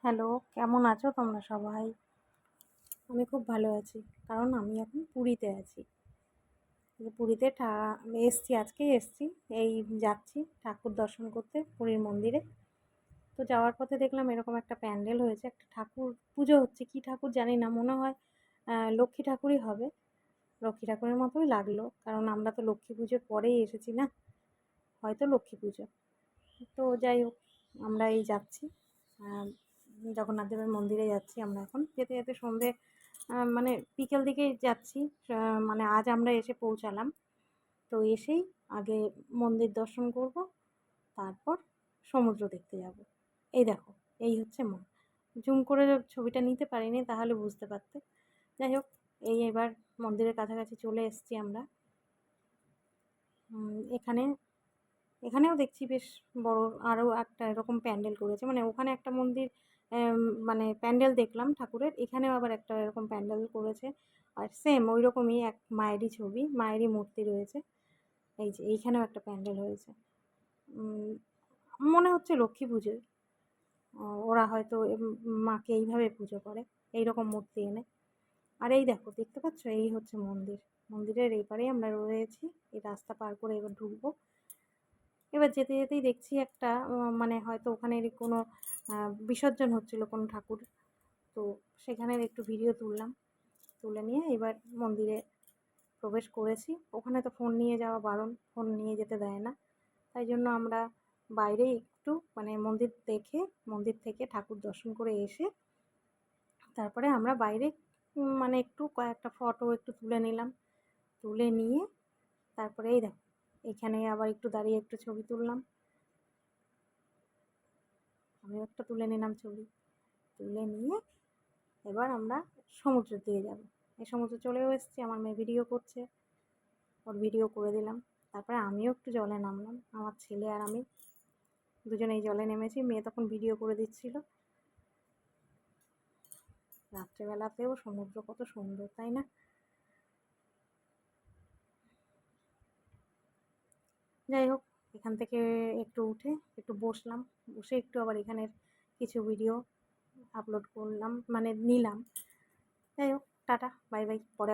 Hello, কেমন আছো তোমরা সবাই? আমি খুব ভালো আছি। কারণ আমি এখন পুরীতে আছি। পুরীতে এসছি, আজকেই এসছি। এই যাচ্ছি ঠাকুর দর্শন করতে পুরীর মন্দিরে। তো যাওয়ার পথে দেখলাম এরকম একটা প্যান্ডেল হয়েছে, একটা ঠাকুর পুজো হচ্ছে। কী ঠাকুর জানি না, মনে হয় লক্ষ্মী ঠাকুরই হবে। লক্ষ্মী ঠাকুরের মতোই লাগলো, কারণ আমরা তো লক্ষ্মী পুজোর পরেই এসেছি না, হয়তো লক্ষ্মী পুজো। তো যাই হোক, আমরা এই যাচ্ছি জগন্নাথ দেবের মন্দিরে যাচ্ছি আমরা এখন। যেতে যেতে সন্ধে মানে বিকেল দিকেই যাচ্ছি। মানে আজ আমরা এসে পৌঁছালাম। তো এসেই আগে মন্দির দর্শন করব, তারপর সমুদ্র দেখতে যাব। এই দেখো, এই হচ্ছে মন। জুম করে ছবিটা নিতে পারিনি, তাহলে বুঝতে পারতে। যাই হোক, এই এবার মন্দিরের কাছাকাছি চলে এসেছি আমরা। এখানে এখানেও দেখছি বেশ বড় আরও একটা এরকম প্যান্ডেল করেছে। মানে ওখানে একটা মন্দির মানে প্যান্ডেল দেখলাম ঠাকুরের, এখানেও আবার একটা এরকম প্যান্ডেল করেছে। আর সেম ওই রকমই এক মায়েরই ছবি, মায়েরই মূর্তি রয়েছে। এই যে এইখানেও একটা প্যান্ডেল হয়েছে। মনে হচ্ছে লক্ষ্মী পুজোর। ওরা হয়তো মাকে এইভাবে পুজো করে, এই রকম মূর্তি এনে। আর এই দেখো, দেখতে পাচ্ছ, এই হচ্ছে মন্দির। মন্দিরের এই পারেই আমরা রয়েছি। এই রাস্তা পার করে এবার ঢুকবো। এবার যেতে যেতেই দেখছি একটা মানে হয়তো ওখানের কোনো বিসর্জন হচ্ছিলো কোনো ঠাকুর। তো সেখানের একটু ভিডিও তুললাম, তুলে নিয়ে এবার মন্দিরে প্রবেশ করেছি। ওখানে তো ফোন নিয়ে যাওয়া বারণ, ফোন নিয়ে যেতে দেয় না। তাই জন্য আমরা বাইরেই একটু মানে মন্দির দেখে, মন্দির থেকে ঠাকুর দর্শন করে এসে তারপরে আমরা বাইরে মানে একটু কয়েকটা ফটো একটু তুলে নিলাম। তুলে নিয়ে তারপরে এই দেখো, এখানে আবার একটু দাঁড়িয়ে একটু ছবি তুললাম। আমিও একটা তুলে নিলাম ছবি। তুলে নিয়ে এবার আমরা সমুদ্রের দিকে যাব। এই সমুদ্রে চলেও এসেছি, আমার মেয়ে ভিডিও করছে, ওর ভিডিও করে দিলাম। তারপরে আমিও একটু জলে নামলাম, আমার ছেলে আর আমি দুজনেই জলে নেমেছি। মেয়ে তখন ভিডিও করে দিচ্ছিল। রাত্রেবেলাতেও সমুদ্র কত সুন্দর, তাই না? যাই হোক, এখান থেকে একটু উঠে একটু বসলাম, বসে একটু আবার এখানের কিছু ভিডিও আপলোড করলাম, মানে নিলাম। যাই হোক, টাটা, বাই বাই, পরে